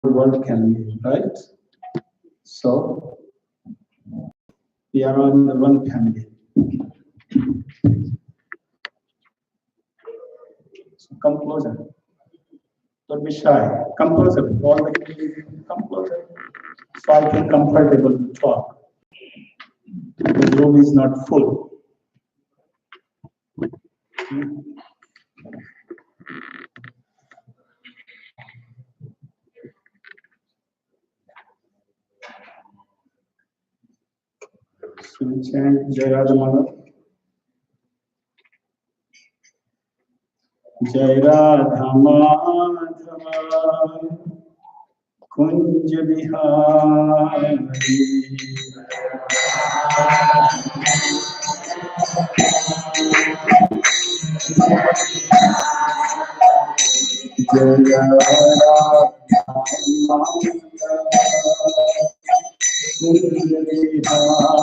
world can be, right? So we are all in the one family. So come closer. Don't be shy. Come closer. All the come closer. So I feel comfortable to talk. The room is not full. So we chant Jai Radha Madhava. Jai Radha Madhava Kunj Bihari Jai Radha Madhava Kunj Bihari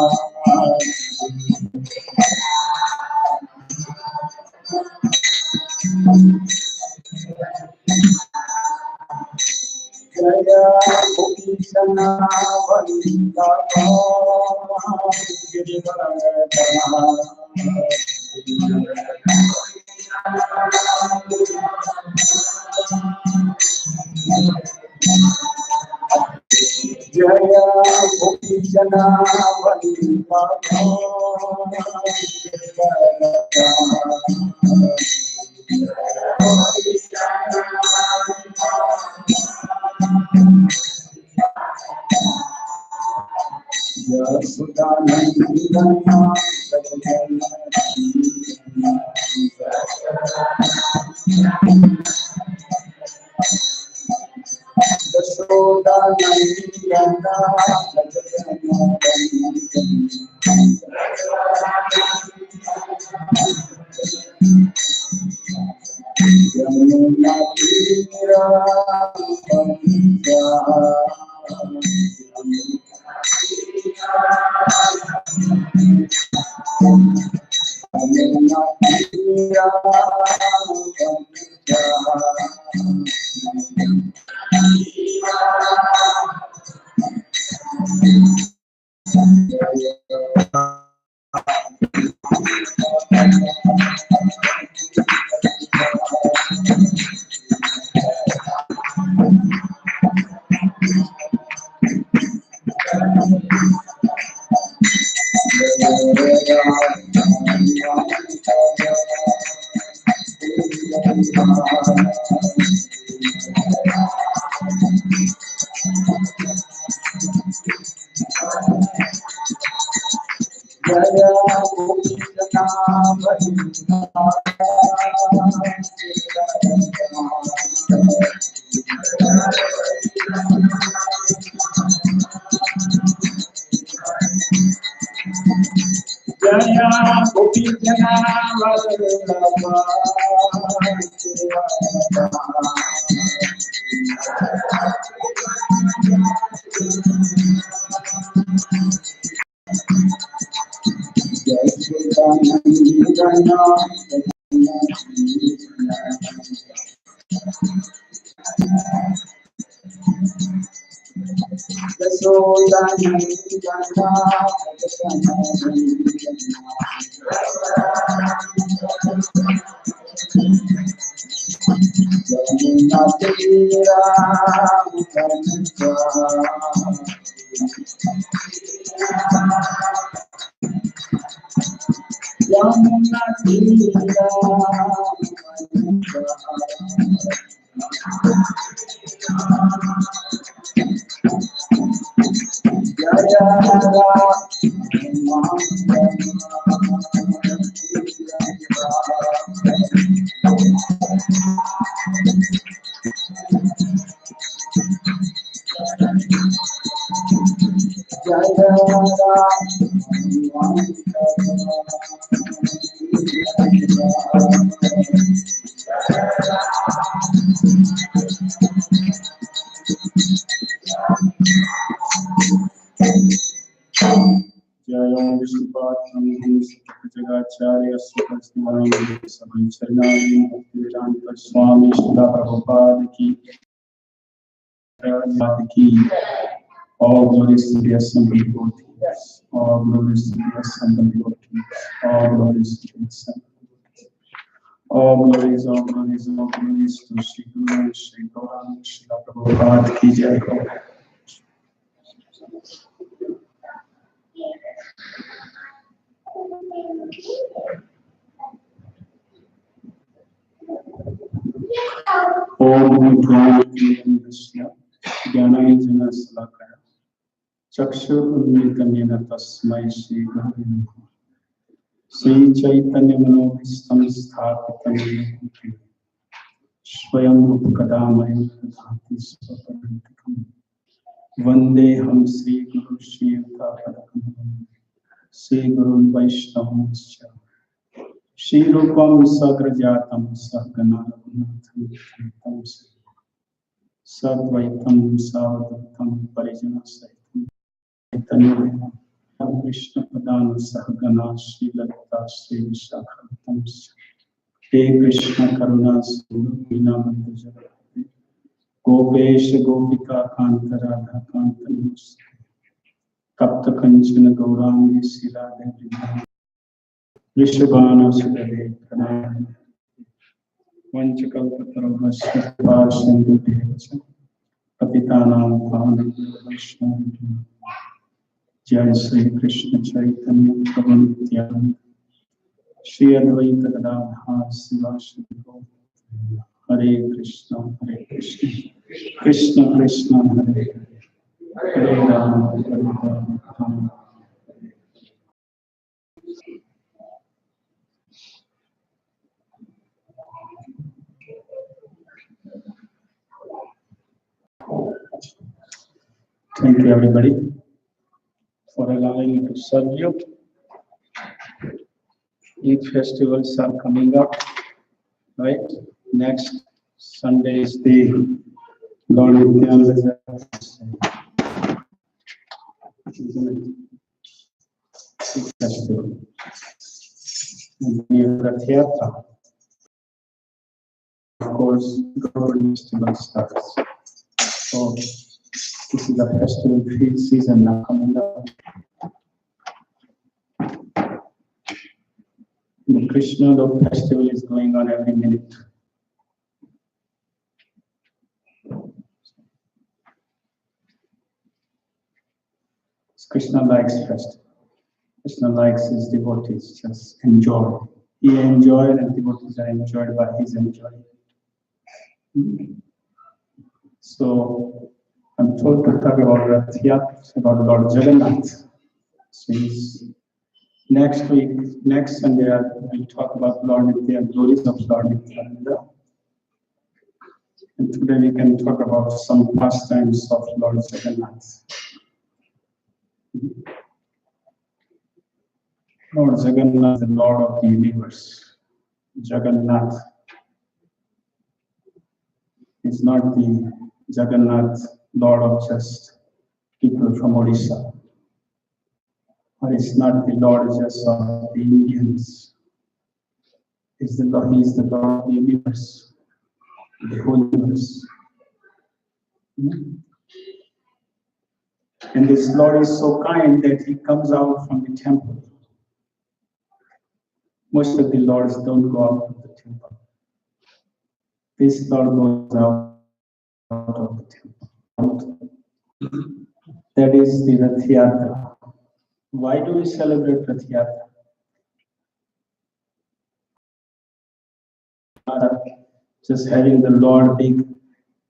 Jaya Krishna Vrindavan Jaya Krishna Swami Srila Prabhupada ki Ki. All glories to the assembly devotees. All glories to the assembly devotees. All glories to the assembly devotees. All glories to Shri Guru, Shri Gaurang, Shri Prabhupada Ki Jai. Om Jnana Jnana Salakaya Chakshur Unmitam Yena Tasmai Shri Guru Namaha. Sri Chaitanya Manovistam Sthapitam Yena Swayam Rupakadamayam Dhamati Svaparantikam Vandeham Sri Guru Shri Yuta Sri Guru Vaishnavam Shri Rupam Sagrajatam Sahgana Raghunatham Kritam Sadvaitam Savadvatam Parijana Saitam Chaitanya Krishna Padana Sahagana Shri Lalita Shri Vishakhatam He Krishna Karuna Sindhu Dinamanta Jagati Gopesh Gopika Kanta Radha Kanta Namaste Tapta Kanchana Gaurangi Sila Devi Rishabhana Sudade Pranayana Vanchakalpatarvasya Sindhu Devacha Patitanam Pavanam Vaishnavim Jai Sri Krishna Chaitanya Prabhu Nityananda Shri Advaita Gadadhar Sivasadi Gaura Hare Krishna Krishna Krishna Hare Hare Hare Rama Hare Rama. Thank you everybody for allowing me to serve you. Eid festivals are coming up, right? Next Sunday is the Lord Nityananda festival. And we have Rath Yatra. Of course, Gaudi festival starts. So this is the festival season now coming up. The Krishna festival is going on every minute. Krishna likes festival. Krishna likes his devotees just enjoy. He enjoyed and devotees are enjoyed by his enjoying. So I'm told to talk about Rath Yatra, about Lord Jagannath. So next week, next Sunday, we'll talk about Lord Nityananda, glories of Lord Nityananda. And today we can talk about some pastimes of Lord Jagannath. Lord Jagannath, the Lord of the universe. Jagannath is not the Jagannath, Lord of just people from Odisha. Or it's not the Lord just of the Indians. He is the Lord of the universe, the whole universe. And this Lord is so kind that he comes out from the temple. Most of the Lords don't go out of the temple. This Lord goes out of the temple. That is the Rath Yatra. Why do we celebrate Rath Yatra? Just having the Lord big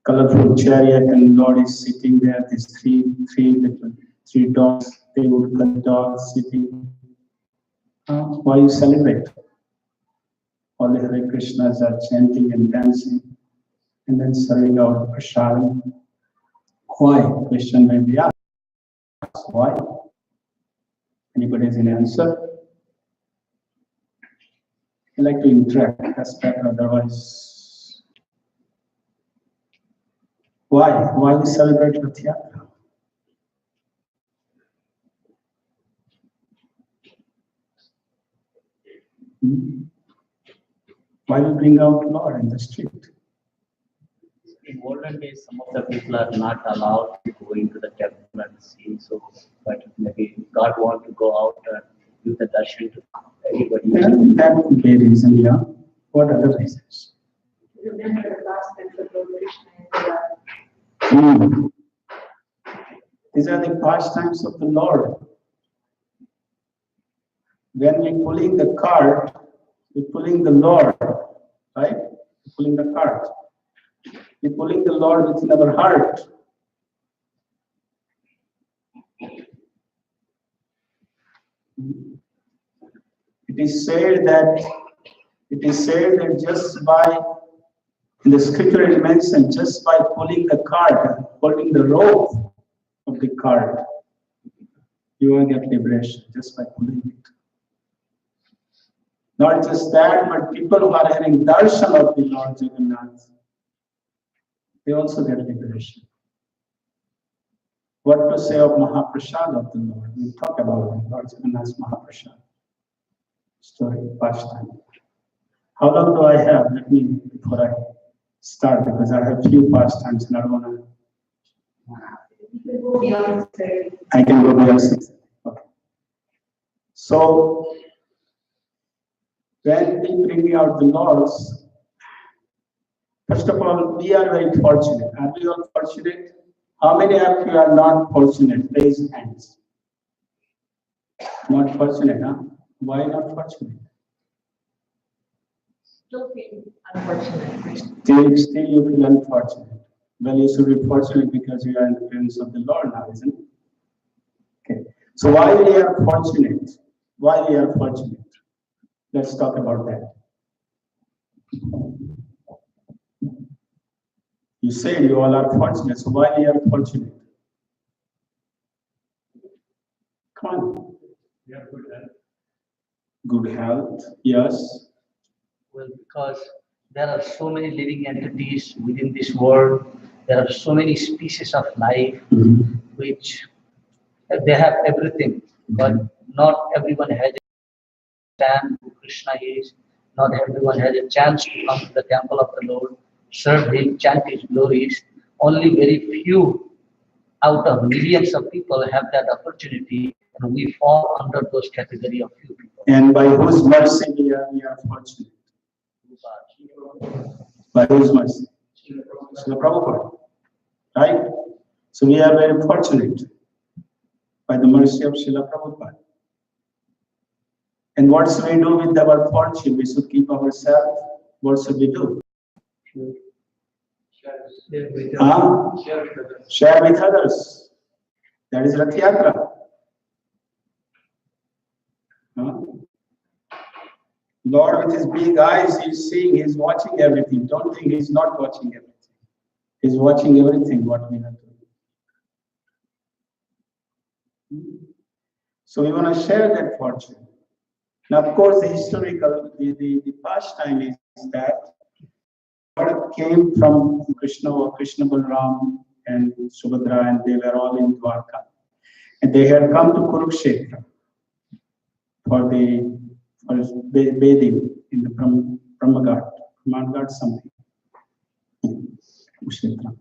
colorful chariot and Lord is sitting there, these three dogs, they would cut dogs sitting. Why you celebrate? All the Hare Krishnas are chanting and dancing and then serving out prasad. Why? Question may be asked. Why? Anybody has an answer? I like to interact, that's better, otherwise. Why? Why we celebrate Rath Yatra? Why we bring out Lord in the street? in olden days, some of the people are not allowed to go into the temple and see. So, but maybe God want to go out and give the darshan to everybody. And that could be a reason, yeah. What other reasons? Remember the last time the Lord Krishna These are the pastimes of the Lord. When we're pulling the cart, we're pulling the Lord, right? We're pulling the cart. We're pulling the Lord within our heart. It is said that just by, in the scripture it mentioned, just by pulling the cart, holding the rope of the cart, you will get liberation just by pulling it. Not just that, but people who are having darshan of the Lord Jagannath, they also get liberation. What to say of Mahaprasad of the Lord? We'll talk about Lord Jagannath's Mahaprasad story, pastime. How long do I have? Let me, before I start, because I have few pastimes and I don't want to. You can go beyond 30. I can go beyond 6. Okay. So, when we bring out the laws, first of all, we are very fortunate. Are we all fortunate? How many of you are not fortunate? Raise hands. Not fortunate, huh? Why not fortunate? Still feel unfortunate. Still you feel unfortunate. Well, you should be fortunate because you are in the presence of the Lord now, isn't it? Okay. So why we are fortunate? Why we are fortunate? Let's talk about that. You said you all are fortunate, so why we are fortunate? Come on. We have good health. Good health, yes. Well, because there are so many living entities within this world. There are so many species of life which they have everything, but not everyone has a chance who Krishna is. Not everyone has a chance to come to the temple of the Lord, serve Him, chant His glories. Only very few out of millions of people have that opportunity, and we fall under those category of few people. And by whose mercy we are fortunate? By whose mercy? Srila Prabhupada. Right? So we are very fortunate by the mercy of Srila Prabhupada. And what should we do with our fortune? We should keep ourselves. What should we do? Share with others. That is Rath Yatra. Lord with his big eyes, he's seeing, he's watching everything. Don't think he's not watching everything. He's watching everything what we have to do. So we want to share that fortune. Now, of course, the historical, the pastime is that Lord came from Krishna or Krishna Balram and Subhadra, and they were all in Dwarka. And they had come to Kurukshetra for bathing in the Brahmaghat something. Kurukshetra.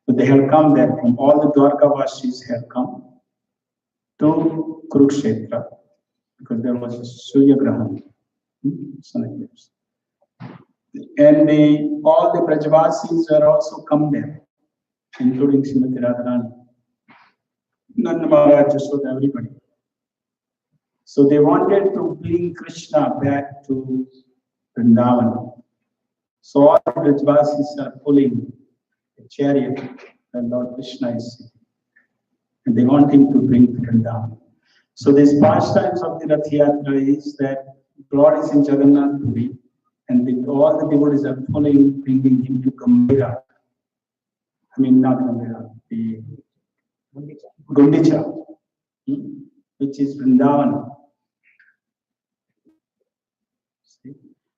So they had come there from all the Dwarkavasis had come to Kurukshetra because there was a Surya Grahan, sun eclipse. And all the Brajavasis were also come there, including Srimati Radharani, Nanda Maharaj, Jashoda, everybody. So they wanted to bring Krishna back to Vrindavan. So all the Brajavasis are pulling a chariot and Lord Krishna is sitting. And they want him to bring Vrindavan. So these pastimes of the Rath Yatra is that Lord is in Jagannath Puri, and all the devotees are pulling, bringing him to Gambhira. I mean, not Gambhira, the Gundicha, which is Vrindavan.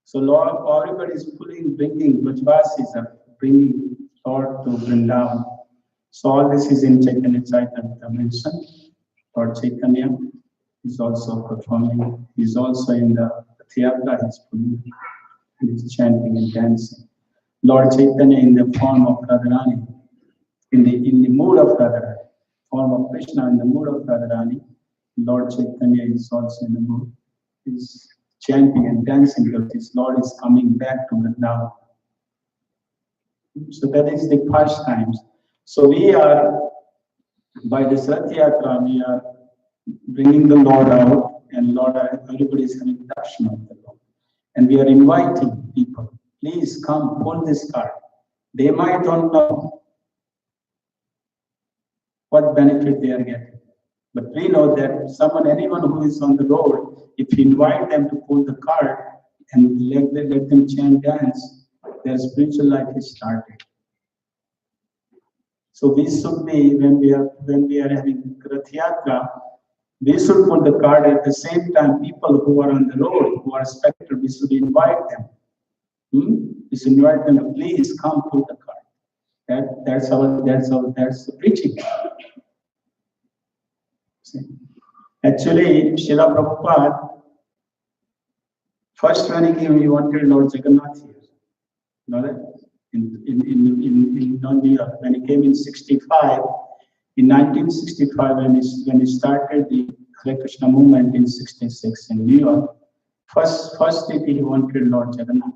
So Lord, everybody is pulling, bringing, Brajvasis are bringing Lord to Vrindavan. So all this is in Chaitanya Charitamrita mentioned. Lord Chaitanya is also performing. He is also in the theatre. He is pulling, and he is chanting and dancing. Lord Chaitanya in the form of Radharani, in the mood of Radharani, form of Krishna in the mood of Radharani. Lord Chaitanya is also in the mood, is chanting and dancing because his Lord is coming back to Vrindavan. So that is the first times. So we are, by this Rath Yatra, we are bringing the Lord out, and Lord, everybody is having darshan of the Lord. And we are inviting people, please come, pull this card. They might don't know what benefit they are getting. But we know that anyone who is on the road, if you invite them to pull the card and let them chant, dance, their spiritual life is started. So we should be, when we are having Rath Yatra, we should put the card at the same time. People who are on the road, who are spectators, we should invite them. We should invite them to please come put the card. That's the preaching. See? Actually, Srila Prabhupada, first when he came, he wanted Lord Jagannath here. You know that? In New York, when he came in 65, in 1965, when he started the Hare Krishna movement in 66 in New York, first city he wanted Lord Jagannath.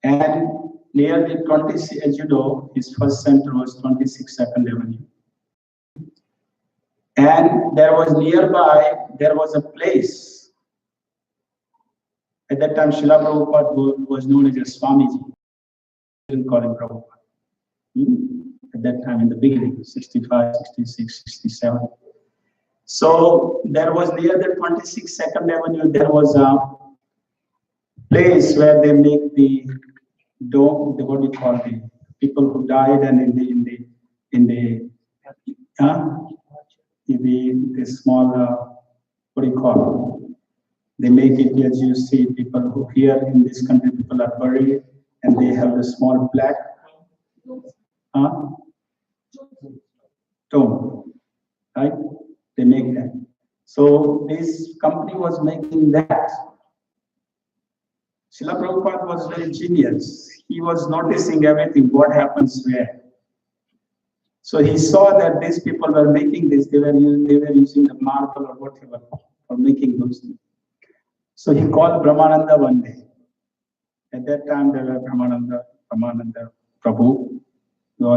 And near the 20, as you know, his first center was 26 Second Avenue. And there was nearby, there was a place. At that time, Srila Prabhupada was known as a Swamiji. We didn't call him Prabhupada. At that time, in the beginning, 65, 66, 67. So there was near the 26 Second Avenue, there was a place where they make the dome, what do you call the people who died, and in the small, what do you call it? They make it, as you see, people who here in this country, people are buried and they have the small plaque. Tomb, right? They make that. So this company was making that. Srila Prabhupada was very genius. He was noticing everything, what happens where. So he saw that these people were making this, they were using the marble or whatever for making those things. So he called Brahmananda one day. At that time, there were Brahmananda Prabhu. You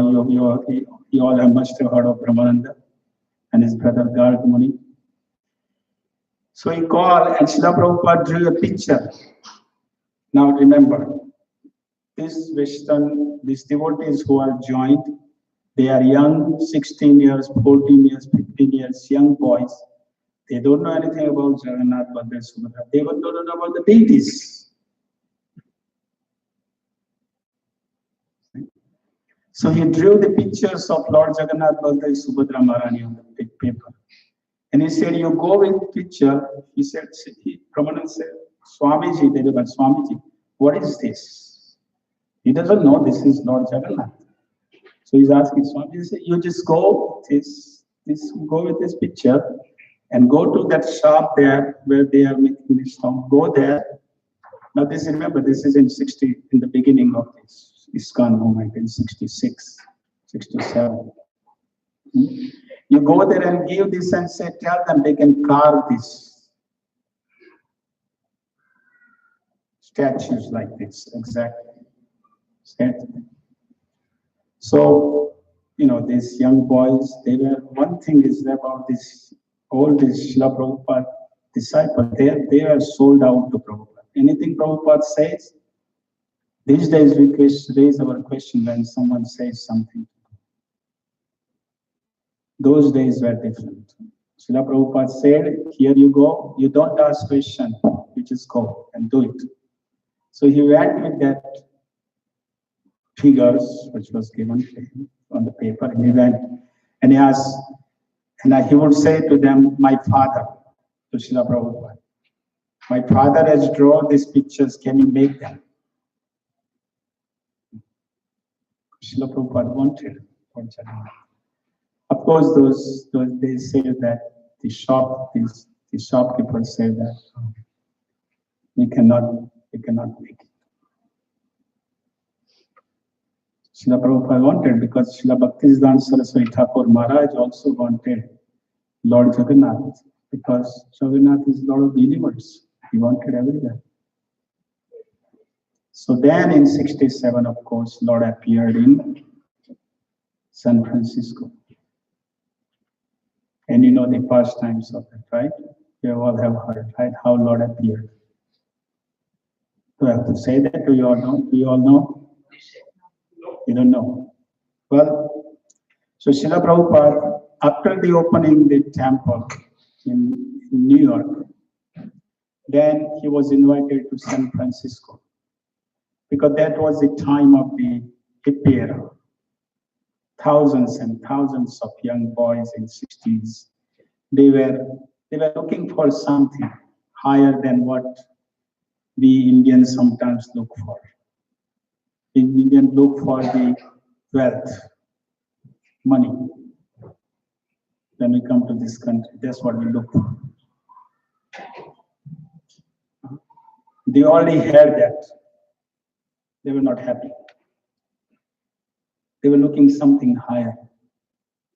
all must have heard of Brahmananda and his brother Garg Muni. So he called, and Srila Prabhupada drew a picture. Now remember, these devotees who are joined, they are young, 16 years, 14 years, 15 years, young boys. They don't know anything about Jagannath, Baldeva, Subhadra. They don't know about the deities. So he drew the pictures of Lord Jagannath, Baldeva, Subhadra, Maharani on the big paper. And he said, you go with picture. He said, Brahmanan said, Swamiji, they were Swamiji, what is this? He doesn't know this is Lord Jagannath. So he's asking Swamiji, said, you just go go with this picture and go to that shop there where they are making this song. Go there. Now remember, this is in the beginning of this Iskcon movement in 66, 67. You go there and give this and say, tell them they can carve this. Statues like this, exactly. So, these young boys, one thing is about all these Srila Prabhupada disciples, they are sold out to Prabhupada. Anything Prabhupada says, these days we raise our question when someone says something. Those days were different. Srila Prabhupada said, here you go, you don't ask question, you just go and do it. So he went with that figures which was given to him on the paper, and he went and he asked, and he would say to them, my father, to Srila Prabhupada, my father has drawn these pictures, can you make them? Srila Prabhupada wanted. Of course, they say that the shopkeepers say that we cannot make it. Srila Prabhupada wanted, because Srila Bhaktisiddhanta Saraswati Thakur Maharaj also wanted Lord Jagannath, because Jagannath is Lord of the universe. He wanted everywhere. So then in 67, of course, Lord appeared in San Francisco. And you know the pastimes of it, right? You all have heard, right? How Lord appeared. Do I have to say that? Do you all know? Do you all know? You don't know. Well, so Srila Prabhupada, after the opening the temple in New York, then he was invited to San Francisco, because that was the time of the hippie era. Thousands and thousands of young boys in 60s, they were looking for something higher than what we Indians sometimes look for. The Indians look for the wealth, money. When we come to this country, that's what we look for. They already had that. They were not happy. They were looking something higher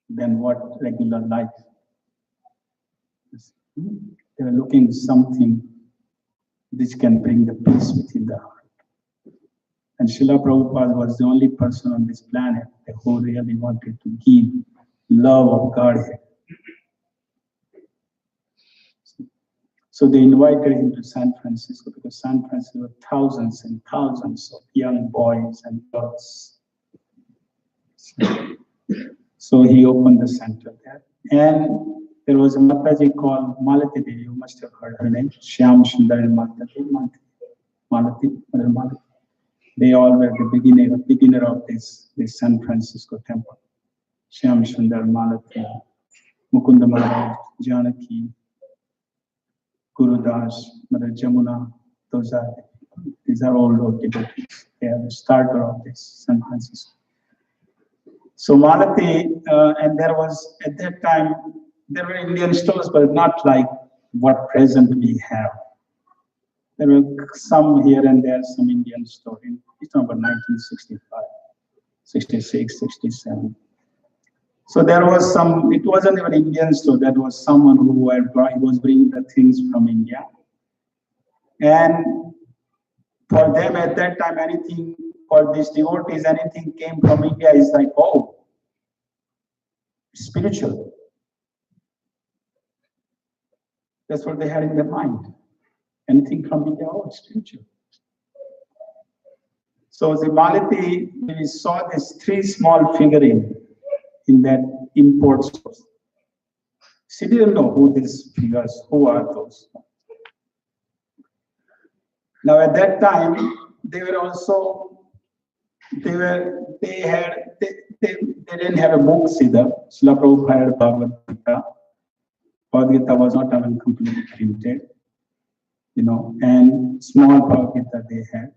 than what regular life is. They were looking something which can bring the peace within the heart. And Srila Prabhupada was the only person on this planet who really wanted to give love of Godhead. So they invited him to San Francisco, because San Francisco were thousands and thousands of young boys and girls. So he opened the center there. And there was a Mataji called Malati Devi. You must have heard her name. Shyam Sundar and Malati. They all were the beginner of this San Francisco temple. Shyam Sundar, Malati, Mukunda Maharaj, Janaki, Guru Das, Mother Jamuna. These are all those devotees. They are the starter of this San Francisco. So Malati, and there was at that time, there were Indian stores, but not like what present we have. There were some here and there, some Indian store. It's about 1965, 66, 67. So there was some, it wasn't even Indian store, that was someone who was bringing the things from India. And for them at that time, anything, for these devotees, anything came from India is like, oh, spiritual. That's what they had in their mind. Anything from India, oh, spiritual. So the Malati, we saw this 3 small figurine in that import source. She didn't know who these figures, who are those. Now at that time, they were also, they didn't have a book either. Srila Prabhupada had Bhagavad Gita. Bhagavad Gita was not even completely printed, and small Bhagavad Gita they had.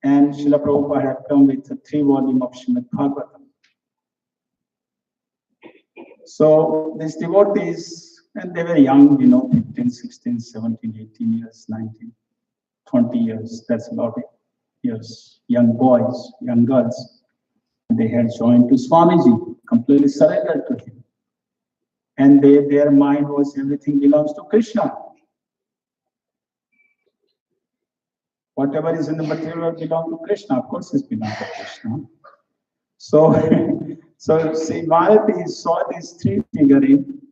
And Srila Prabhupada had come with a 3 volume of Srimad Bhagavatam. So these devotees, and they were young, 15, 16, 17, 18 years, 19, 20 years, that's about it. Years, young boys, young girls. They had joined to Swamiji, completely surrendered to him. And their mind was everything belongs to Krishna. Whatever is in the material world belongs to Krishna. Of course, it belongs to Krishna. So see, Malati saw these 3 figurines,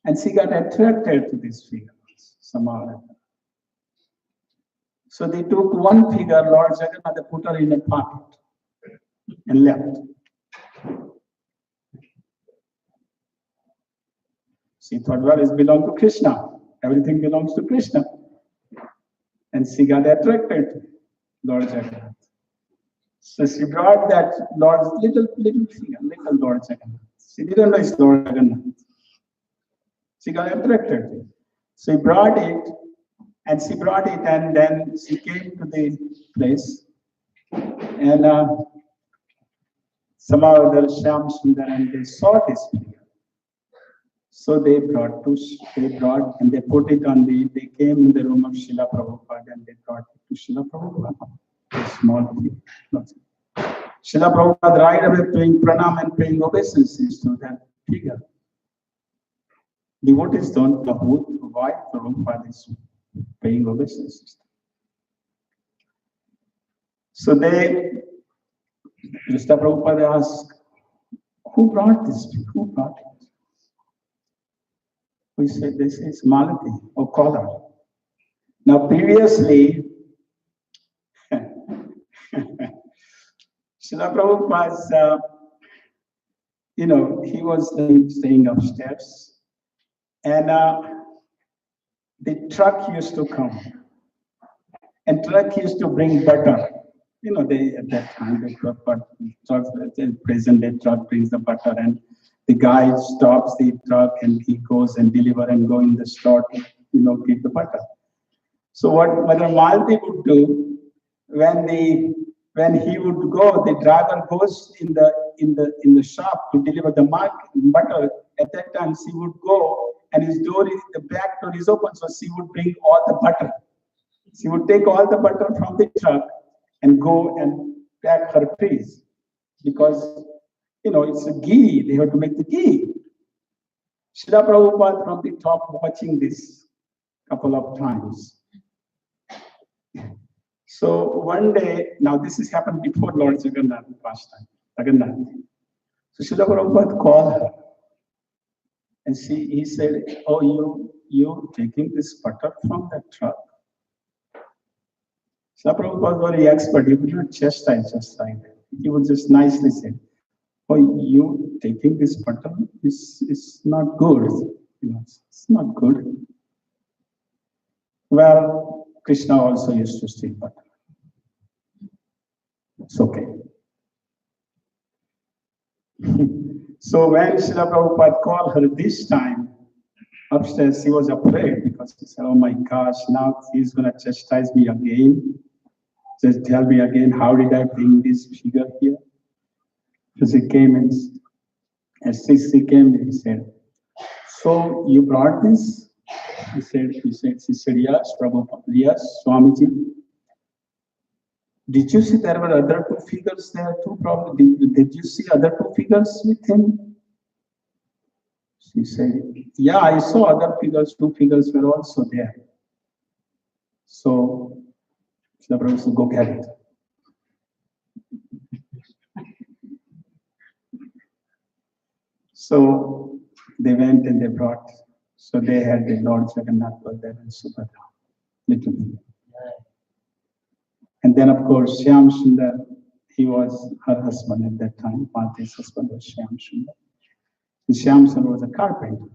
and she got attracted to these figures somehow. So they took one figure, Lord Jagannath, they put her in a pocket and left. She thought, well, it belongs to Krishna. Everything belongs to Krishna. And she got attracted to Lord Jagannath. So she brought that Lord's little figure, little Lord Jagannath. She didn't know it's Lord Jagannath. She got attracted to it. So she brought it, and then she came to the place, and somehow the Shyam Sundar, and they saw this figure. So they brought, and they put it on they came in the room of Srila Prabhupada, and they brought it to Srila Prabhupada, a small figure. Srila Prabhupada right away paying pranam and paying obeisances to that figure. Devotees don't know why Prabhupada is paying obeisances. So Srila Prabhupada asked, who brought this? Who brought it? We said, this is Malati or Kolar. Now previously, Srila Prabhupada's, he was staying upstairs, and the truck used to come, and truck used to bring butter. They at that time the truck, present day truck brings the butter, and the guy stops the truck and he goes and deliver and go in the store to give the butter. So what Mother Malti would do when he would go, the driver goes in the shop to deliver the butter. At that time, she would go and the back door is open, so she would bring all the butter. She would take all the butter from the truck and go and pack her trees because it's a ghee. They have to make the ghee. Srila Prabhupada from the top watching this couple of times. So one day, now this has happened before Lord Jagannath last time, Jagannath. So Srila Prabhupada called her and he said, oh, you taking this butter from that truck? Srila Prabhupada was very expert. He would not chastise just like that. He would just nicely say, oh, you taking this butter is not good. It's not good. Well, Krishna also used to steal butter. It's okay. So when Srila Prabhupada called her this time upstairs, she was afraid because she said, oh my gosh, now he's going to chastise me again. Just tell me again, how did I bring this figure here? So she came and as she came, he said, so you brought this? She said, yes, Prabhupada, yes, Swamiji. Did you see there were other two figures there too? Probably. Did you see other two figures with him? She said, yeah, I saw other figures, two figures were also there. So the Prabhupada said, go get it. So they went and they brought, so they had the Lord Jagannath Baldev and Subhadra, little bit. And then, of course, Shyam Sundar, he was her husband at that time. Mati's husband was Shyam Sundar. And Shyam Sundar was a carpenter.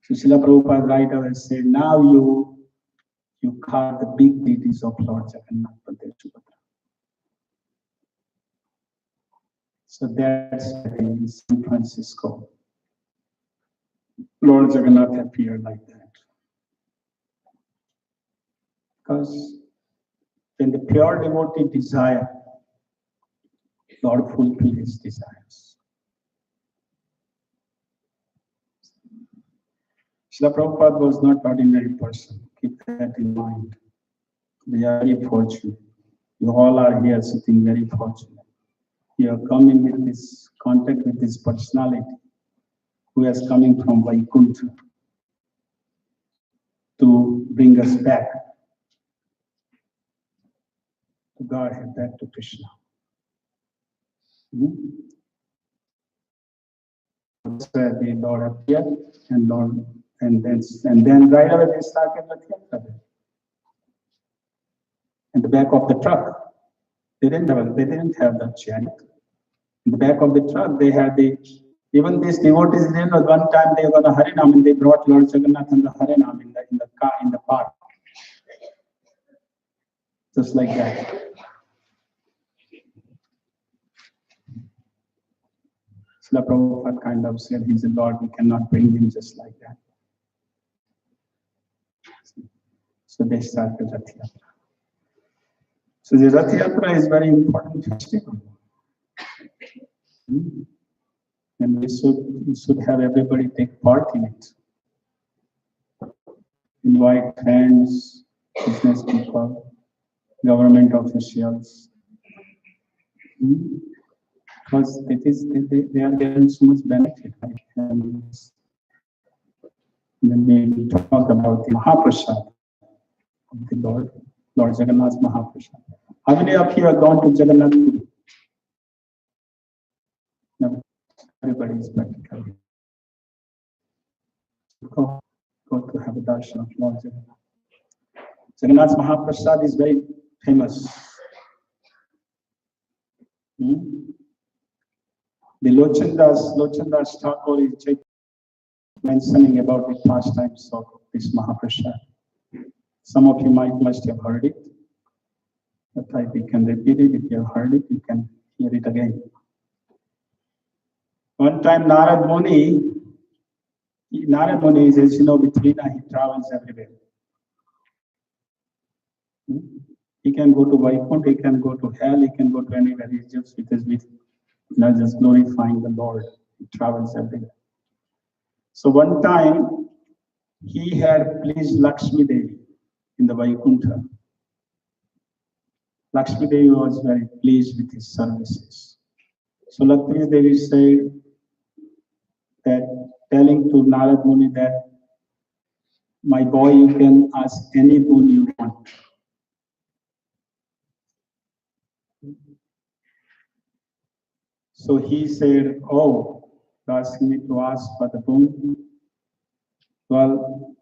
So Srila Prabhupada right away said, now you carve the big deities of Lord Jagannath Baldev Subhadra. So that's in San Francisco. Lord Jagannath appeared like that. Because when the pure devotee desire, Lord fulfill his desires. Srila Prabhupada was not ordinary person. Keep that in mind. We are very fortunate. You all are here sitting very fortunate. You are coming with this contact with this personality who is coming from Vaikuntha to bring us back to Godhead, back to Krishna. The Lord appeared and then right away they started Rath Yatra. In the back of the truck, they didn't have the chariot. In the back of the truck, they had even these devotees, one time they were the Harinam and they brought Lord Jagannath and the Harinam in the park. Just like that. Srila Prabhupada kind of said, he's a Lord, we cannot bring him just like that. So they started Rath Yatra. So the Rath Yatra is very important festival. And we should have everybody take part in it. Invite friends, business people, government officials, Because they are getting so much benefit. Right? And then we talk about the Mahaprasad of the Lord Jagannath Mahaprasad. How many of you have gone to Jagannath Puri? No, everybody is practical. Go to have a darshan of Lord Jagannath. Jagannath Mahaprasad is very famous. The Lochandas Thakur is mentioning about the pastimes of this Mahaprasad. Some of you must have heard it, but we can repeat it. If you have heard it, you can hear it again. One time Narad Muni is, as you know, with Veena, he travels everywhere. He can go to Vaikuntha, he can go to hell, he can go to anywhere. He's just just glorifying the Lord. He travels everywhere. So one time he had pleased Lakshmi Devi in the Vaikuntha. Lakshmi Devi was very pleased with his services. So Lakshmi Devi said that, telling to Narad Muni that, my boy, you can ask any boon you want. So he said, oh, you're asking me to ask for the boon? Well,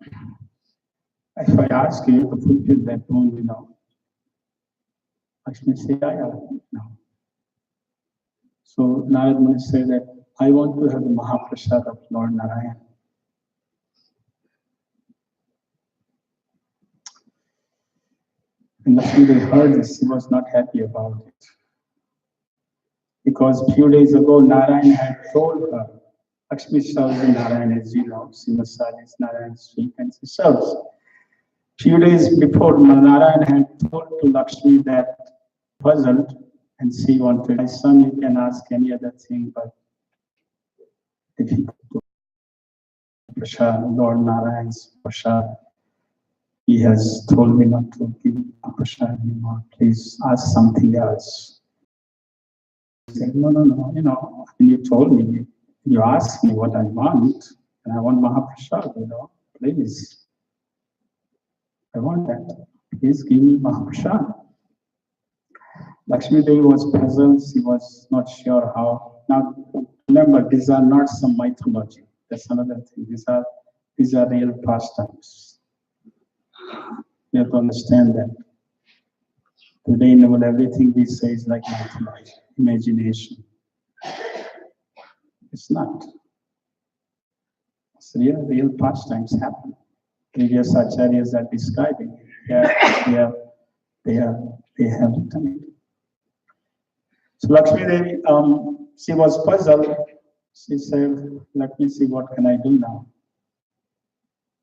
if I ask you to fulfill that boon, Lakshmi said, yeah, no. So Narad Muni said that, I want to have the Mahaprasad of Lord Narayan. When Lakshmi Devi heard this, she was not happy about it. Because a few days ago, Narayan had told her, Lakshmi serves Narayan, as you know, she massages Narayan's feet and she serves. Few days before, Narayan had told to Lakshmi that puzzled, and she wanted, my son, you can ask any other thing, but if you go to Prasad, Lord Narayan's Prasad, he has told me not to give Prasad anymore. Please ask something else. He said, no, you told me, you asked me what I want, and I want Mahaprasad, please. I want that. Please give me Mahaprasad. Lakshmi Devi was puzzled. She was not sure how. Now, remember, these are not some mythology. That's another thing. These are real pastimes. You have to understand that. Today in the world, everything we say is like mythology, imagination. It's not. It's real pastimes happen. Previous acharyas are describing it. They have written it. So Lakshmi Devi, she was puzzled. She said, let me see, what can I do now?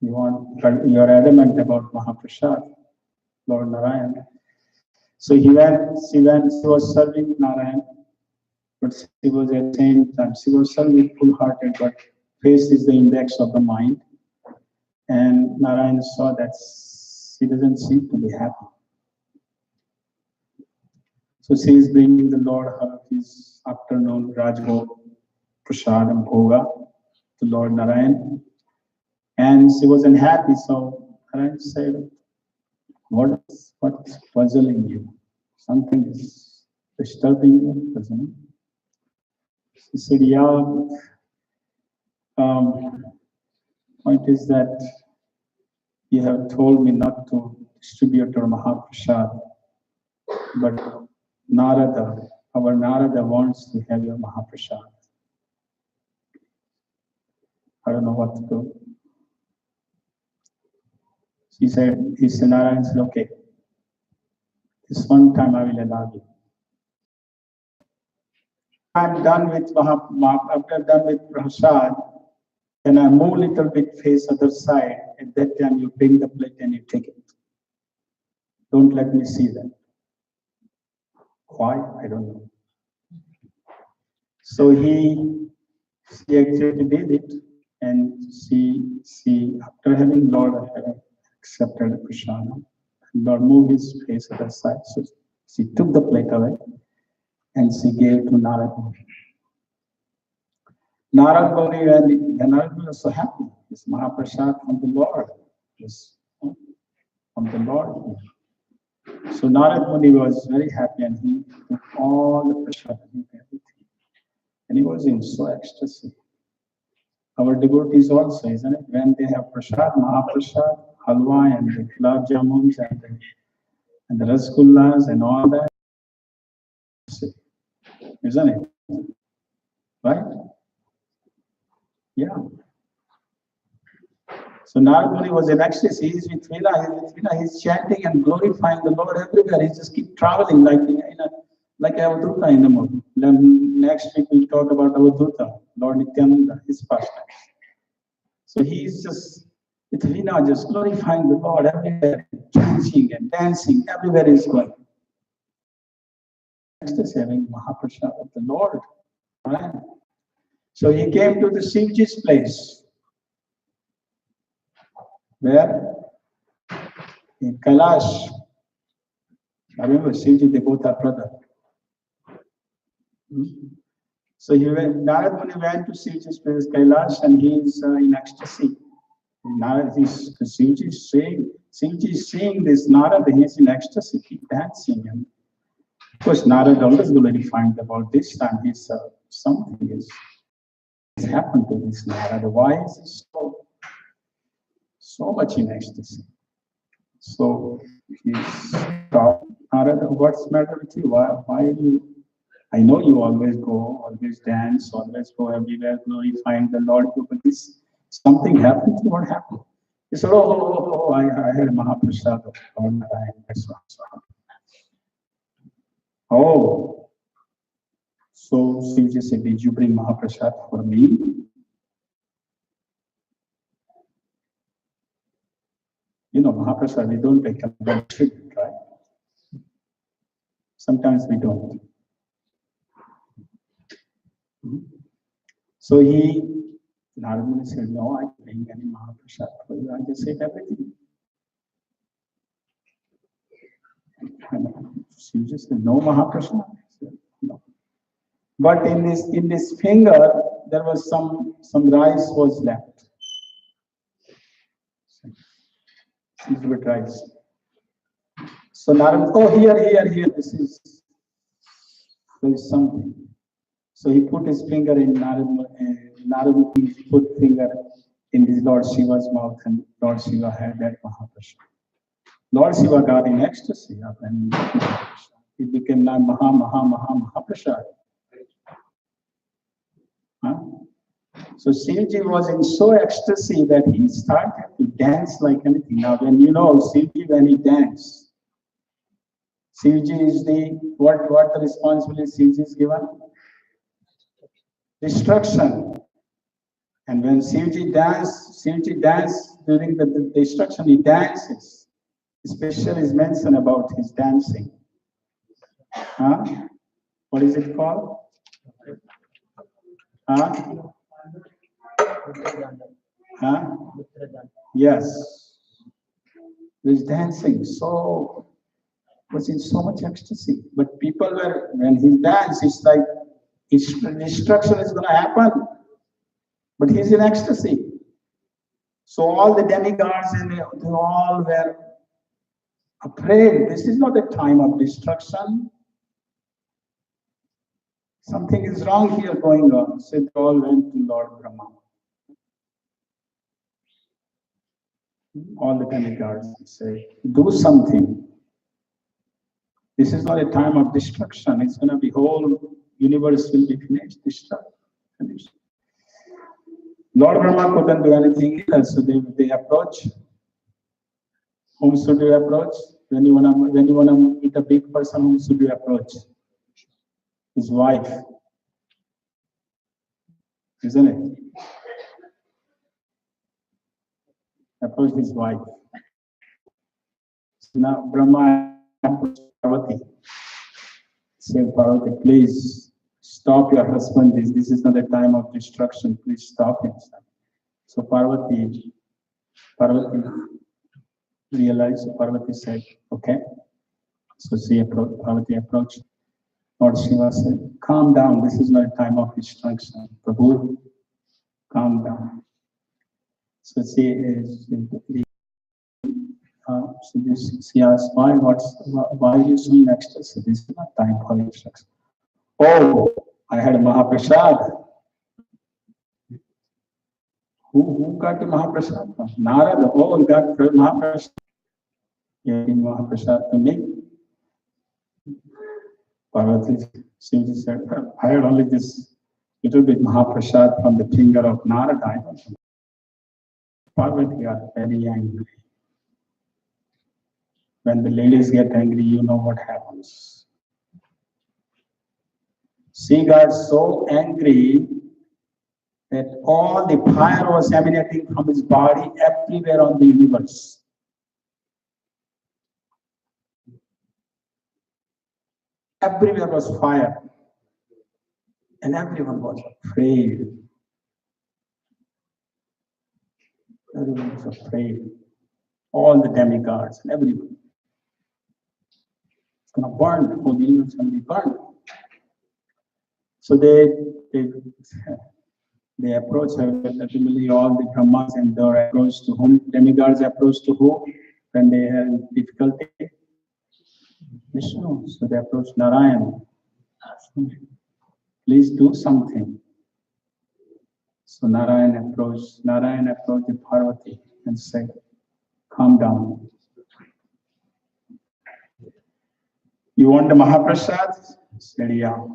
You're adamant about Mahaprasad, Lord Narayan. So she was serving Narayan, but she was at the same time, she was serving full-hearted, but face is the index of the mind. And Narayan saw that she doesn't seem to be happy. So she is bringing the Lord her his afternoon Rajbhog, Prasad and Bhoga to Lord Narayan. And she wasn't happy, so Narayan said, what's puzzling you? Something is disturbing you, isn't it? She said, yeah, point is that you have told me not to distribute your Mahaprasad, but our Narada wants to have your Mahaprasad. I don't know what to do. He said, Narayan said, okay, this one time I will allow you. I'm done with after done with Prasad, then I move a little bit face other side. At that time you bring the plate and you take it. Don't let me see that. Why? I don't know. So he actually did it, and she after having Lord accepted Prasad, Lord moved his face other side. So she took the plate away and she gave to Narad Muni. Narad Muni, when Narad Muni was so happy, this Mahaprasad from the Lord, this from the Lord. So Narad Muni was very happy and he took all the prasad and everything. And he was in so ecstasy. Our devotees also, isn't it? When they have prasad, Mahaprasad, halwa and the gulab jamuns and the rasgullas and all that, isn't it? Right? Yeah. So Narad Muni was in ecstasy. He's with Veena. He's chanting and glorifying the Lord everywhere. He just keep traveling like Avadhuta in the movie. Then next week we'll talk about Avadhuta, Lord Nityananda, his pastime. So he's just with Veena, just glorifying the Lord everywhere, chanting and dancing, everywhere he's going. Ecstasy, having Mahaprasad of the Lord. Right? So he came to the Shivji's place. Where? In Kailash. I remember Shivji, they both are brother. So Narad Muni went to Shivji's place, Kailash, and he is in ecstasy. Shivji is saying this, Narad, he is in ecstasy, keep dancing. And of course, Narad always glorified about this time. Something has happened to this Narad. Why is he so much in ecstasy? So he's talking, Narad, what's the matter with you? Why you? I know you always go, always dance, always go everywhere glorifying the Lord, but this something happened. What happened? He said, I had Mahaprasad of Lord Narayan. That's what. Oh, so Shivji said, did you bring Mahaprasad for me? You know, Mahaprasad, we don't take a tribute, right? Sometimes we don't. So Narad Muni said, no, I don't bring any Mahaprasad for you. I just said everything. And she just said, no Mahaprasad. Said, no. But in this finger, there was some rice was left. This is what rice. So Narad, oh here, there is something. So he put his finger in Narad Muni put finger in his Lord Shiva's mouth, and Lord Shiva had that Mahaprasad. Lord Shiva got in ecstasy and it became Mahaprasad. Huh? So Shivji was in so ecstasy that he started to dance like anything. Now when you know Shivji, when he dances, Shivji is what the responsibility Shivji is given? Destruction. And when Shivji dance during the destruction, he dances. Especially is mentioned about his dancing. Huh? What is it called? Huh? Huh? Yes. He's dancing. Was in so much ecstasy. But people were, when he danced, it's like destruction is going to happen. But he's in ecstasy. So all the demigods and they all were afraid. This is not a time of destruction. Something is wrong here going on. So they all went to Lord Brahma. All the demigods say, do something. This is not a time of destruction. It's going to be whole universe will be finished, destroyed, finished. Lord Brahma couldn't do anything else, so they approach. Whom should you approach? When you wanna meet a big person, whom should you approach? His wife, isn't it? Approach his wife. So now Brahma approached Parvati. Said, Parvati, please stop your husband. This is not a time of destruction. Please stop him. So Parvati realized. So Parvati said, okay. So Parvati approached. Lord Shiva said, calm down, this is not a time of instruction. Prabhu, calm down. So she asked, why are you showing ecstasy? This is not time for instruction. Oh, I had Mahaprasad. Who got the Mahaprasad? Narada. Oh, he got Mahaprasad. Yeah, Mahaprasad to me. Parvati, she said, I had only this little bit Mahaprasad from the finger of Narada. I don't know. Parvati got very angry. When the ladies get angry, you know what happens. She got so angry that all the fire was emanating from his body everywhere on the universe. Everywhere was fire. And everyone was afraid. Everyone was afraid. All the demigods and everyone. It's going to burn. The whole universe is going to be burned. So they approach her, ultimately all the Brahmas and their approach to whom? Demigods approach to who? When they have difficulty? Vishnu. So they approach Narayan. Please do something. So Narayan approached the Parvati and said, calm down. You want the Mahaprasad? He said, yeah.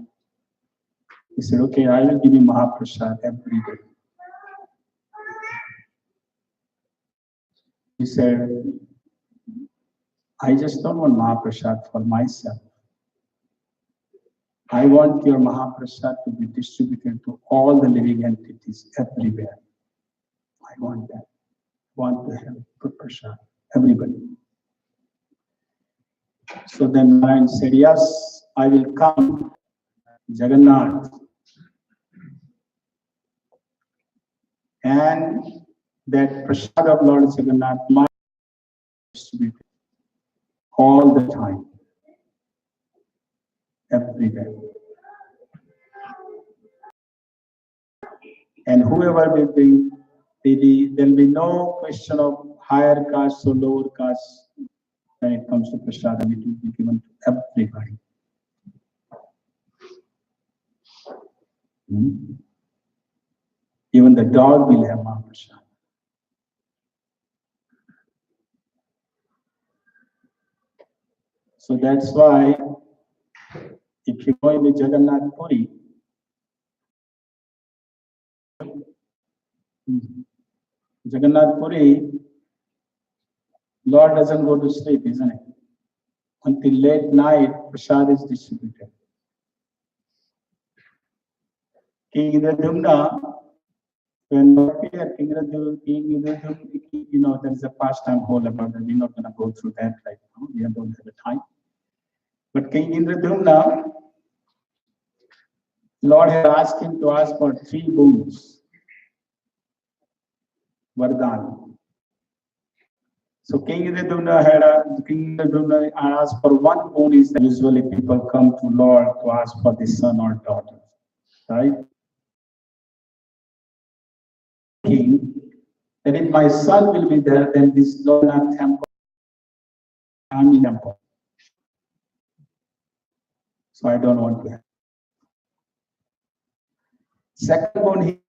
He said, okay, I will give you Mahaprasad every day. He said, I just don't want Mahaprasad for myself. I want your Mahaprasad to be distributed to all the living entities everywhere. I want that. I want to have good prasad, everybody. So then Narayan said, yes, I will come, Jagannath. And that prasad of Lord Jagannath might be distributed all the time, everywhere. And whoever will bring, there will be no question of higher caste or lower caste when it comes to prasad, and it will be given to everybody. Even the dog will have Mahaprasad. So that's why, if you go in the Jagannath Puri, Jagannath Puri, Lord doesn't go to sleep, isn't it? Until late night, prasad is distributed. King Indradumna, when Lord appeared, King Indradumna, there is a pastime whole about that. We're not going to go through that right now. We don't have the time. But King Indradumna, Lord had asked him to ask for 3 boons. Vardhan. So King Indradumna asked for 1 boon. Is that usually people come to Lord to ask for the son or daughter, right? King, that if my son will be there, then this Lord temple, Army temple. So I don't want to have. Second one,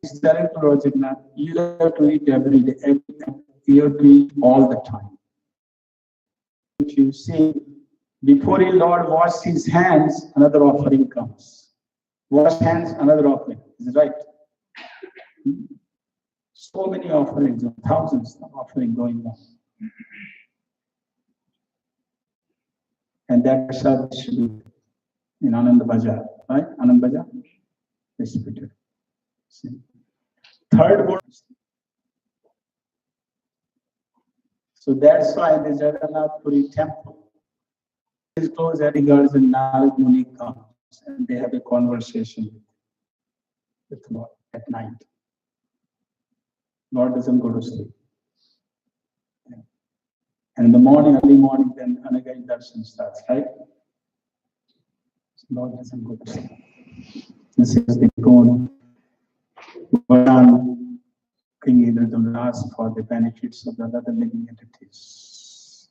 he's telling to Lord Jagannath, you have to eat every day, you have to eat all the time. If you see, before the Lord washed his hands, another offering comes. Wash hands, another offering. Is it right? So many offerings, thousands of offerings going on. And that prasad distributed in Anand Bajar, right? Anand Bajar distributed. See. Third one. So that's why the Jagannath Puri temple is closed at Gards and Narad Muni comes and they have a conversation with Lord at night. Lord doesn't go to sleep. And in the morning, early morning, then Anagai darshan starts, right? Lord doesn't go to sleep. This is the goal. One king either to ask for the benefits of the other living entities.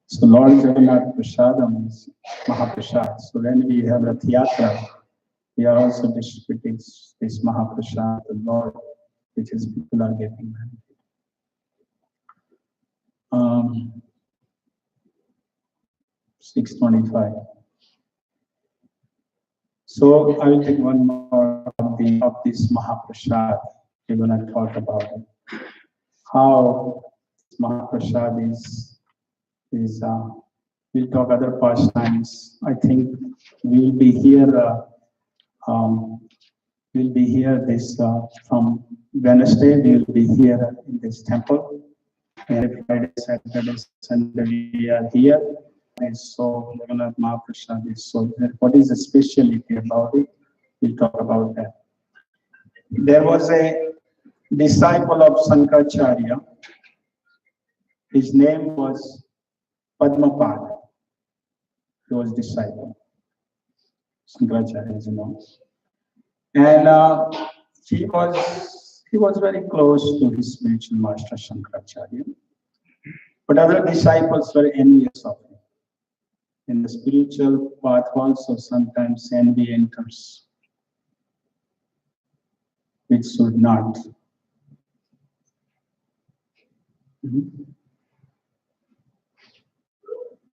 So Lord Jagannath Prasadam is Mahaprasad. So when we have Rath Yatra, we are also distributing this Mahaprasad, the Lord, which is people are getting benefit. 625. So I will take one more of this Mahaprasad. We're going to talk about it. How Mahaprasad is we'll talk other pastimes. I think we'll be here. We'll be here this from Wednesday. We'll be here in this temple. And Friday, Saturday, Sunday, we are here. And so Jagannath Mahaprasad is so. What is the specialty about it? We'll talk about that. There was a disciple of Sankaracharya. His name was Padmapada. He was disciple. Sankaracharya, as you know. And he was very close to his spiritual master Sankaracharya. But other disciples were envious of him. In the spiritual path also sometimes envy enters, which should not.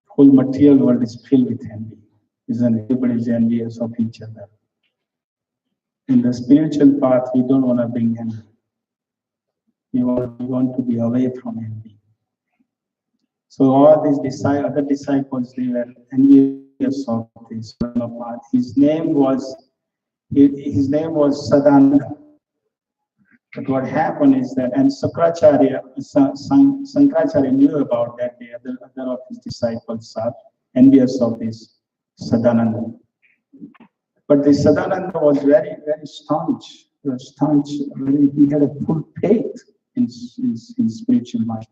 Whole material world is filled with envy. Isn't everybody is envious of each other? In the spiritual path, we don't want to bring envy. We want to be away from envy. So all these other disciples, they were envious of this path. His name was Sadananda. But what happened is that, and Sankaracharya knew about that. The other of his disciples are envious of this Sadananda. But the Sadananda was very, very staunch. He was staunch. He had a full faith in spiritual master.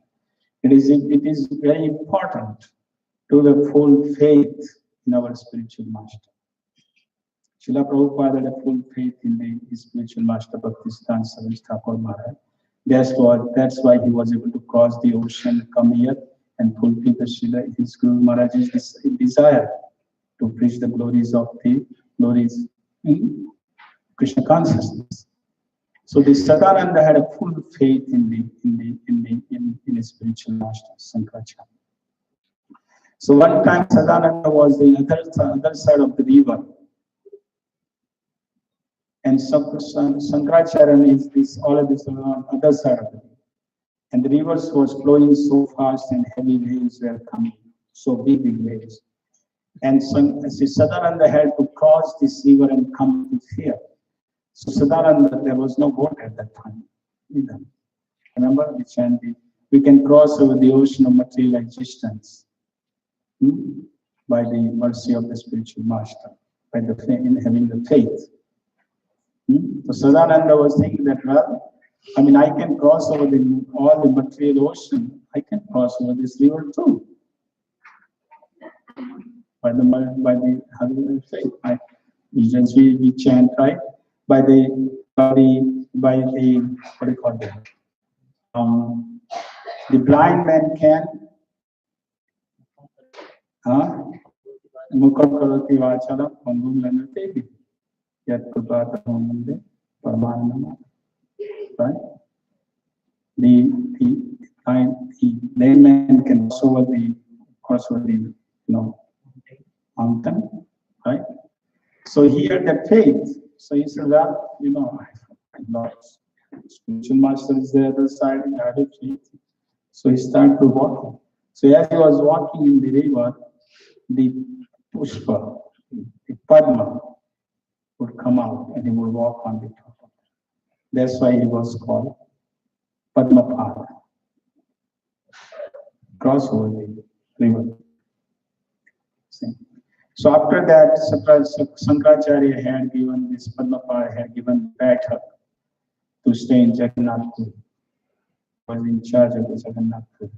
It is very important to have full faith in our spiritual master. Srila Prabhupada had a full faith in his spiritual master Bhaktisiddhanta Saraswati Thakur Maharaj. That's why he was able to cross the ocean, come here, and fulfill his Guru Maharaj's desire to preach the glories in Krishna consciousness. So the Sadananda had a full faith in his spiritual master Sankaracharya. So one time Sadananda was the other side of the river, and Sankaracharya is all of this on the other side of the river. And the river was flowing so fast and heavy waves were coming, so big waves. And Sadananda had to cross this river and come to here. So Sadananda, there was no boat at that time either. Remember, we can cross over the ocean of material existence by the mercy of the spiritual master, by having the faith. So Sadananda was thinking that, well, I can cross over all the material ocean. I can cross over this river too. By the having the faith, we chant, right? By the what do you call that? The blind man can Mukha karoti vachala pandum lanate yat kripata homande paramanama. Right? The layman can cross over the mountain, right? So he had that faith. So he said, well, I lost. Spiritual master is the other side, I had faith. So he started to walk. So as he was walking in the river, the pushpa, the padma, would come out and he would walk on the top of it. That's why he was called Padmapada. Cross over the river. See? So after that, Sankaracharya had given this Padmapada had given Baithak to stay in Jagannath Puri was in charge of the Jagannath Puri.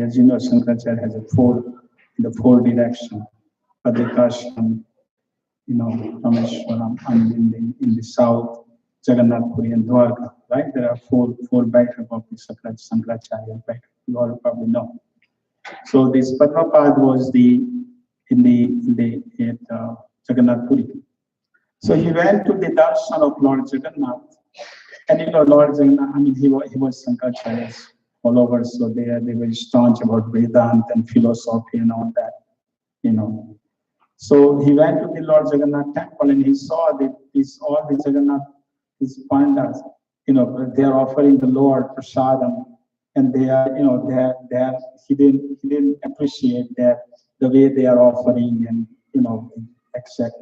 As you know, Shankaracharya has the four direction, Adhikashram, Rameshwaram, and in the south, Jagannath Puri and Dwarka, right? There are four Baitak of the Shankaracharya Baitak. You all probably know. So this Padmapad was at Jagannath Puri. So he went to the darshan of Lord Jagannath, and Lord Jagannath, he was Shankaracharya's followers, so they were staunch about Vedanta and philosophy and all that. So he went to the Lord Jagannath temple and he saw that all the Jagannath, these pandas, they are offering the Lord prasadam, and he didn't appreciate that the way they are offering and accept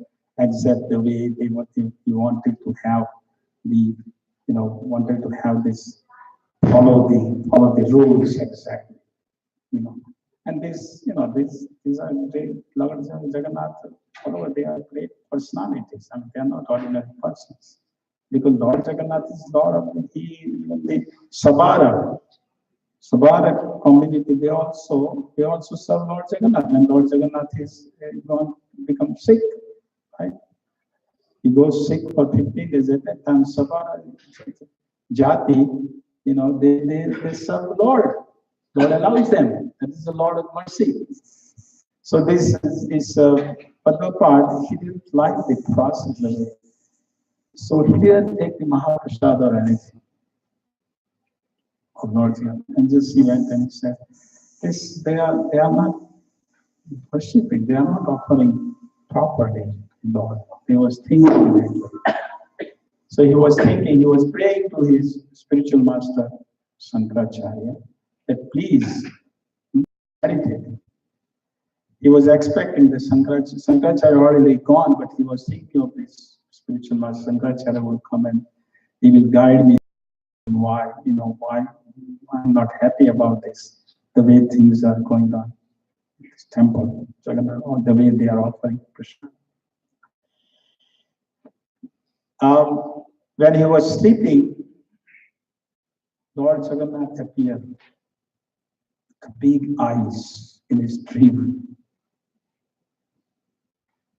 the way he wanted to have this follow the rules exactly. And these are great Lord Jagannath followers. They are great personalities. I mean, they are not ordinary persons. Because Lord Jagannath is Lord of even the Sabara community. They also serve Lord Jagannath. When Lord Jagannath is going to become sick, right? He goes sick for 15 days. At that time, Sabara Jati, they serve the Lord. God allows them. That is the Lord of mercy. So this Padmapad, he didn't like the process of it. So he didn't take the Mahaprasad or anything of Lord Jagannath. And just he went and said, they are not worshipping, they are not offering properly, Lord. He was thinking that way. So he was praying to his spiritual master, Shankaracharya, that please meditate. He was expecting the Shankaracharya already gone, but he was thinking of this spiritual master. Shankaracharya will come and he will guide me why I'm not happy about this, the way things are going on in this temple, or the way they are offering Krishna. When he was sleeping, Lord Jagannath appeared, big eyes in his dream.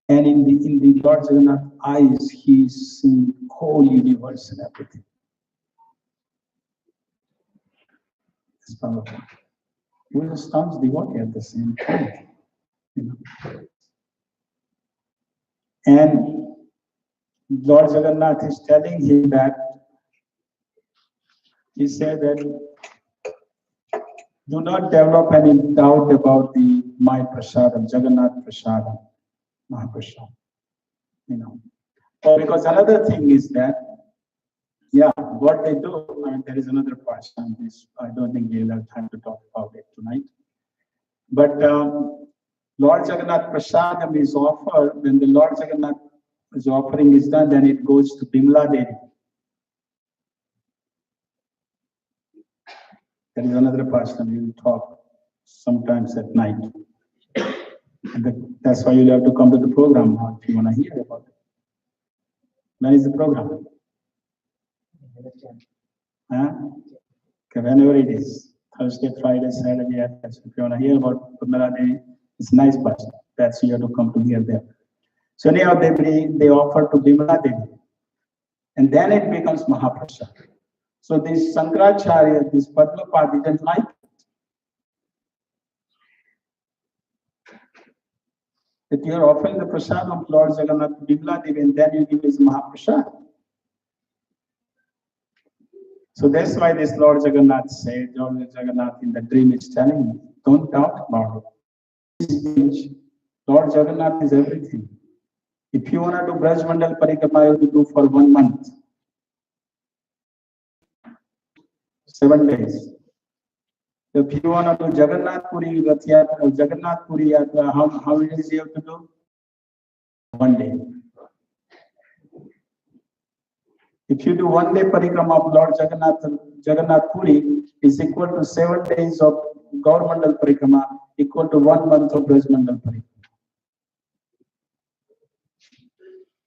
And in the Lord Jagannath eyes, he is seeing whole universe and everything. It's powerful. He was a staunch devotee at the same time. And Lord Jagannath is telling him that, he said that, do not develop any doubt about my prasadam, Jagannath prasadam, Mahaprasad. Because another thing is that, what they do, there is another part on this. I don't think we'll have time to talk about it tonight. But Lord Jagannath prasadam is offered, when the Lord Jagannath offering is done, then it goes to Bimla Devi. There is another person we will talk sometimes at night. And that's why you'll have to come to the program now if you want to hear about it. When is the program? Okay, whenever it is. Thursday, Friday, Saturday, if you want to hear about Bimla Devi, it's a nice person. That's you have to come to hear them. So anyhow, they offer to Bimla Devi. And then it becomes Mahaprasad. So this Shankaracharya, this Padmapad didn't like it. That you are offering the prasad of Lord Jagannath to Bimla Devi and then you give his Mahaprasad. So that's why this Lord Jagannath said, Lord Jagannath in the dream is telling me, don't doubt about it. Lord Jagannath is everything. If you want to do Braj Mandal Parikrama, you have to do for 1 month. 7 days. If you want to do Jagannath Puri Rath Yatra, Jagannath Puri Yatra, how many days you have to do? 1 day. If you do 1 day parikrama of Lord Jagannath Puri is equal to 7 days of Gaur Mandal Parikrama, equal to 1 month of Braj Mandal Parikrama.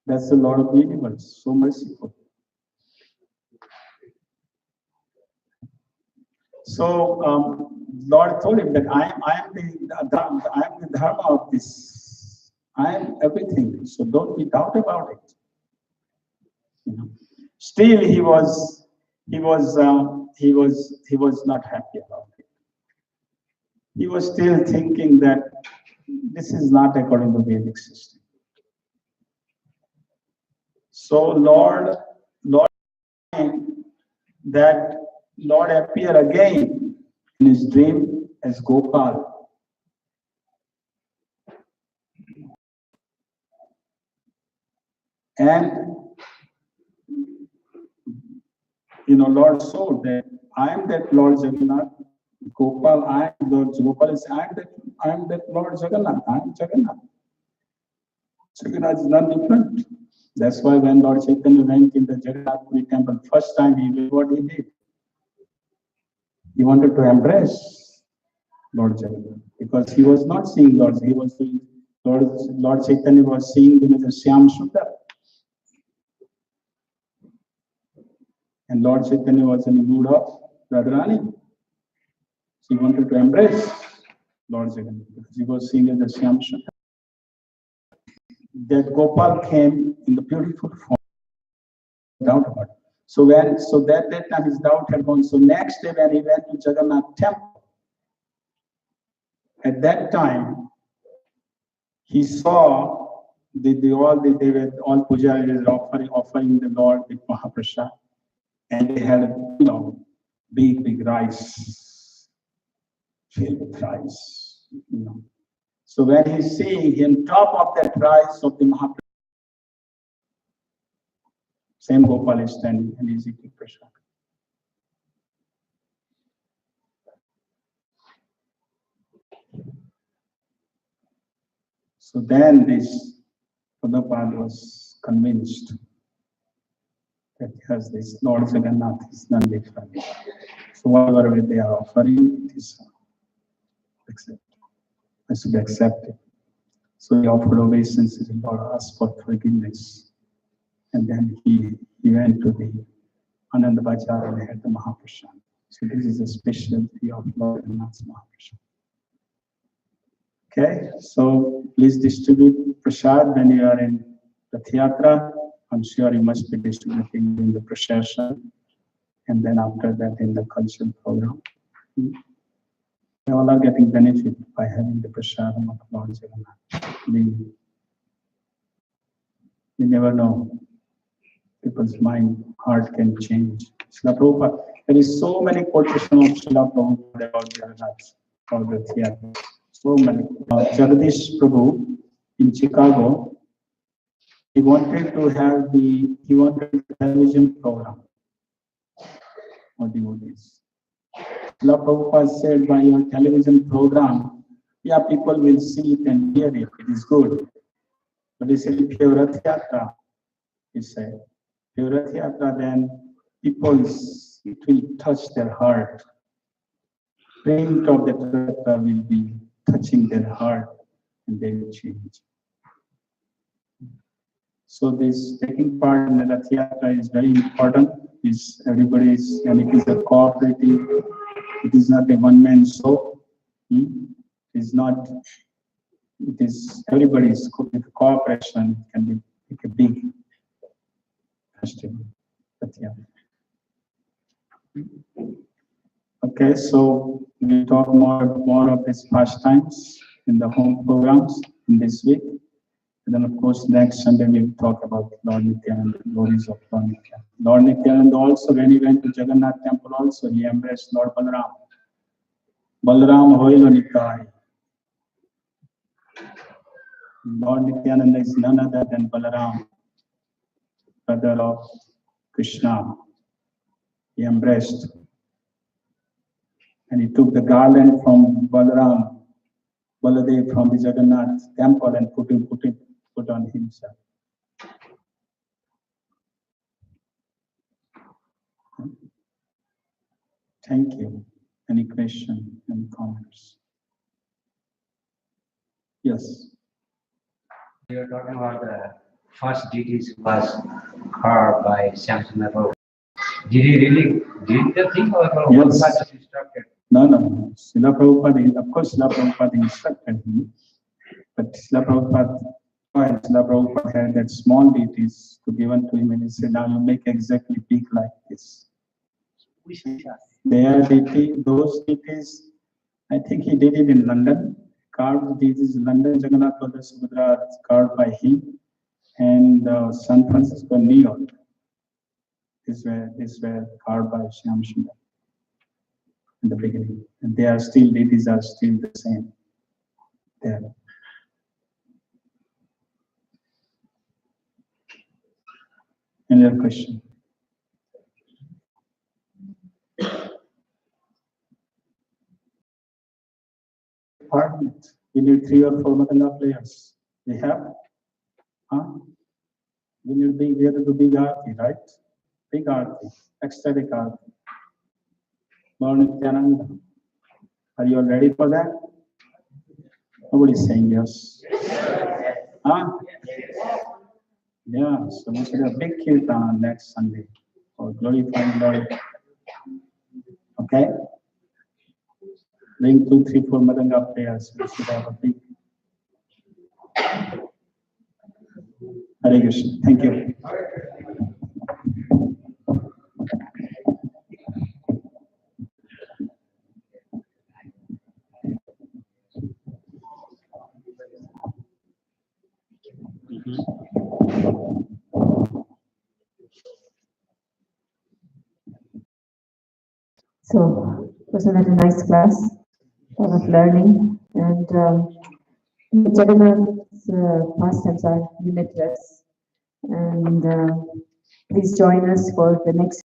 That's the Lord of the universe, so merciful. So Lord told him that I am the dharma of this. I am everything. So don't be doubt about it. You know. Still, he was not happy about it. He was still thinking that this is not according to Vedic system. So Lord, that Lord appeared again in his dream as Gopal. And Lord showed that I am that Lord Jagannath. Gopal, I am Lord Gopal is I am that Lord Jagannath. I am Jagannath. Jagannath is not different. That's why when Lord Chaitanya went in the Jagannath Puri temple, first time he did what he did. He wanted to embrace Lord Jagannath because he was not seeing Lord. He was seeing Lord Chaitanya was seeing him as a Shyam Sundar. And Lord Chaitanya was in the mood of Radharani. He wanted to embrace Lord Jagannath because he was seeing as a Shyam Sundar. That Gopal came in the beautiful form. Doubt about it. So that time his doubt had gone. So next day when he went to Jagannath temple, at that time he saw they were all pujaris offering the Lord with Mahaprasad, and they had big rice filled with rice. So when he's seeing on top of that rice of the Mahaprasad, same Gopal is standing and he's eating prasad. So then this Prabhupada was convinced that yes, this Lord Jagannath is none different. So whatever they are offering, it is accepted. I should accept it. So he offered obeisances and Lord asked for forgiveness. And then he went to the Ananda Bajar and had the Mahaprasad. So this is a specialty of Lord Jagannath's Mahaprasad. Okay, so please distribute prasad when you are in the theatra. I'm sure you must be distributing in the procession and then after that in the cultural program. We all are getting benefit by having the prasadam of Lord Jagannath. We never know. People's mind, heart can change. Srila Prabhupada, there is so many quotations of Srila Prabhupada about Jagannath or the theatre. So many. Jagadish Prabhu in Chicago, he wanted a television program for devotees. Srila Prabhupada said, by your television program, yeah, people will see it and hear it. It is good. But he said, if you're a theatre, he said, if you're a theatre, then it will touch their heart. Print of the theatre will be touching their heart and they will change. So this taking part in the theatre is very important. And it is a cooperative. It is not a one-man show. It is everybody's with cooperation can be a big festival. Okay, so we talk more of these pastimes in the home programs in this week. And then of course next Sunday we'll talk about Lord Nityananda, the glories of Lord Nityananda. Lord Nityananda also, when he went to Jagannath temple also, he embraced Lord Balaram. Balaram hoilo Nitai. Lord Nityananda is none other than Balaram, brother of Krishna. He embraced. And he took the garland from Baladev from the Jagannath temple and put on himself. Thank you. Any question, any comments? Yes. You are talking about the first deities was carved by Shyam Sundar Prabhu. Did he really did the thing or Yes. was just instructed? No, no, no. Srila Prabhupada, of course, Srila Prabhupada instructed him, but Srila Prabhupada had that small deities to given to him, and he said, now you make exactly peak like this. Which is Those deities, I think he did it in London, carved deities in London, Jagannath Baldra Subhadra carved by him, and San Francisco, New York. These were carved by Shyam Sundar in the beginning. And they are still, deities are still the same there. Any other question? Department. We need 3 or 4 Matanga players. We have? Huh? We need to do big arti, right? Big arti, ecstatic arti. Lord Nityananda. Are you all ready for that? Nobody's saying yes. Huh? Yeah, so we should have a big kirtan next Sunday for glorifying Lord. Okay? Bring 2, 3, 4 Madanga players. We should have a big. Hare Krishna. Thank you. So, wasn't that a nice class? Lot of learning, and Jagannath's pastimes are limitless. And please join us for the next